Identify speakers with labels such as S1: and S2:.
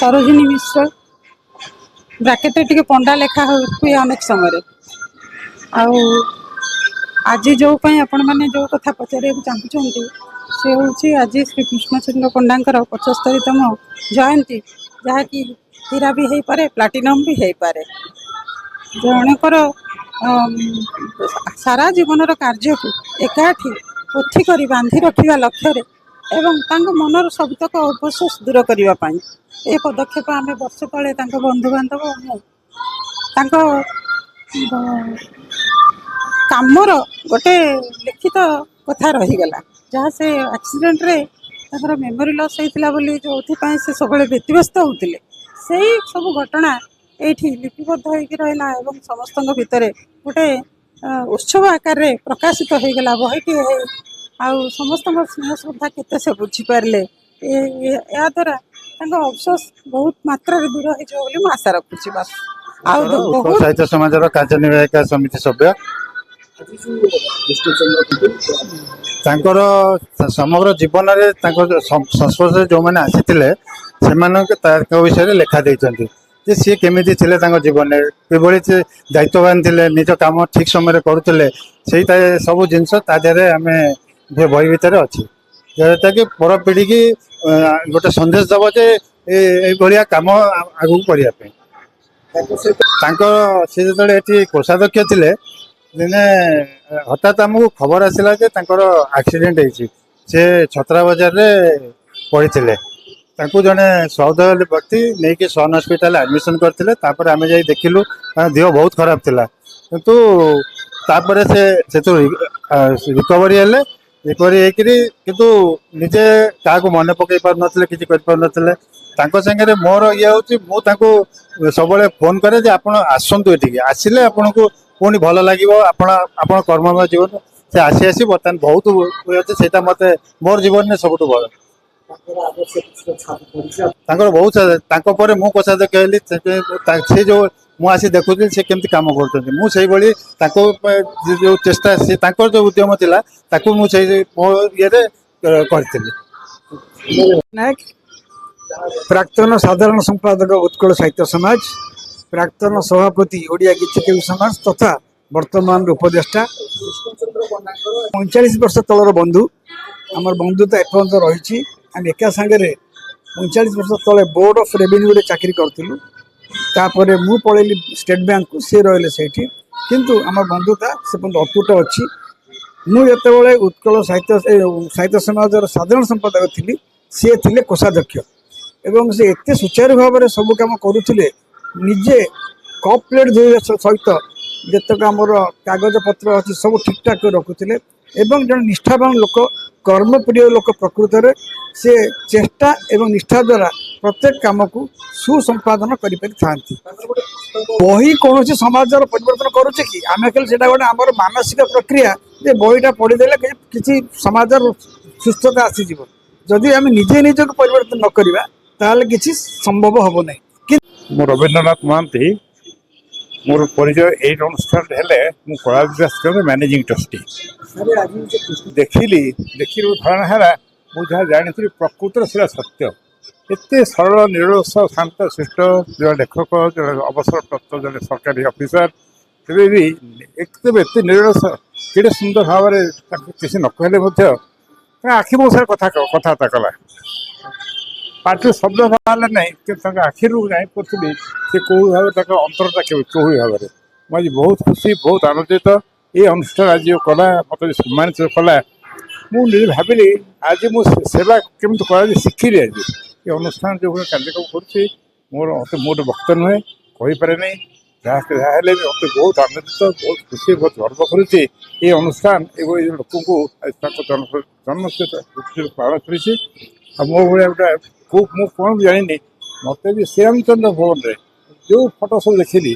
S1: सरोजिनी मिश्र bracket टे पंडा लेखा हुए अनेक समय आउ आज जो आपण मैंने जो कथा पचार चाहूँगी से हूँ आज श्री कृष्णचंद्र पंडा 75तम जयंती जहाँकि हीरा भी हो पारे प्लाटिनम भी हो पारे जनकर सारा जीवन कार्य को एकाठी पोथी कर बांधि रखा लक्ष्य एवं मनर सबतक अवशेष दूर करने ये पदक्षेप आम वर्ष तले बंधु बांधव कामर गोटे लिखित कथा रहीगला जहाँ से एक्सीडेंट रे मेमोरी लॉस होता जो से सब व्यतिव्यस्त होते से सब घटना ये लिपिबद्ध होना और समस्त भितर गोटे उत्सव आकार रे प्रकाशित होगला बहीटी आउ समस्त स्नेह श्रद्धा केते से बुझीपारे या द्वारा अफसोस बहुत मात्रा दूर हो आशा रखुची बस
S2: साहित्य समाज कार्यनिर्वाहिका समिति सभ्य समग्र जीवन में संस्पर्श जो मैंने आसी विषय लेखा देते सी केमी थे जीवन में किभली से दायित्ववान थे निज कम ठीक समय करुले से सब जिनस आम बही भितर अच्छी जोटा कि पर पीढ़ी की गोटे संदेश दब जे ये कम आगू करने सी जो कोषाध्यक्ष थे दिने हठात आमको खबर आसला जे एक्सीडेंट होती से छतरा बाजार रे पड़ते जड़े सौदय व्यक्ति नहीं कि सन हस्पिटाल एडमिशन करते आम जा देखिलु देह बहुत खराब थिला किंतु तापर से रिकवरी हेले रिकवरी किंतु निजे क्या मन पकई पार नथिले किछि कर पार नथिले संगे मोर ये हूँ सब फोन करे जे आपण आसंतु एठिके आसिले आपन को पुणी भल लगे आपण कर्ममय जीवन से आसी आसी बर्तमान बहुत अच्छे मत मोर जीवन में सब भल बहुत मु कोषाध्यक्ष हेली से जो मुझे देखुदी से केमती कम कर जो चेष्टा से जो उद्यम थिला मुझे मो ये
S3: नायक प्राक्तन साधारण संपादक उत्कल साहित्य समाज प्राक्तन सभापति ओडिया गीतकवि समाज तथा वर्तमान उपदेष्टा 45 वर्ष तलर बंधु आमर बंधुता एपर्यंत रही आम एका सांगे 45 वर्ष तले बोर्ड ऑफ रेवेन्यू चाकरी करूँ तापर मु पलैली स्टेट बैंक को सी रही से किंतु आम बंधुता से अटूट अच्छी मुझे उत्कल साहित्य समाज साधारण संपादक थी सी थे कोषाध्यक्ष एवं से एत सुचारू भाव में सब कम करुले निजे कप प्लेट धोवा सहित जितक आमर कागज पत्र अच्छी सब ठीक ठाक रखुले एवं जन निष्ठावान लोक कर्मप्रिय लोक प्रकृत में से चेष्टा एवं निष्ठा द्वारा प्रत्येक कम को सुसंपादन कर बही कौन समाज परिवर्तन करुचे कि आम कहले गोटे आम मानसिक प्रक्रिया जे बहीटा पढ़ीदे किसी समाज सुस्थता आसीज जदि आम निजे निजक परिवर्तन न करवा ताल किसी संभव हम ना
S4: मु रवींद्रनाथ महांती मोर परिचय एट अनुष्ठान हेले कला मैनेजिंग ट्रस्टी देखिली धारणा है मुझे जानी प्रकृत से सत्य एत सरल निरस शांत शिष्ट जो लेखक जो अवसरप्राप्त जो सरकारी ऑफिसर तेरे भी एत निरस कि सुंदर भाव में किसी न कहले आखि मौसार कथबार्ता कला पार्टी शब्द बाहर ना कि आखिर जापी से कौ भाव अंतरटा कौ भाव में मुझे बहुत खुशी बहुत आनंदित ये अनुष्ठान आज कला मत सम्मानित कला मुझे भाविली आज मु सेवा केमी कर शिखिली आज ये अनुष्ठान जो कार्यक्रम कर मोर वक्त नुहे कहीपे ना जहाँ मत बहुत आनंदित बहुत खुशी बहुत गर्व करुच्ची ये अनुष्ठान ये लोक जन्म से पालन कर मो भाया गोटे कौन जानी मत भी श्यामचंद्र भवन में जो फटो सब देखिली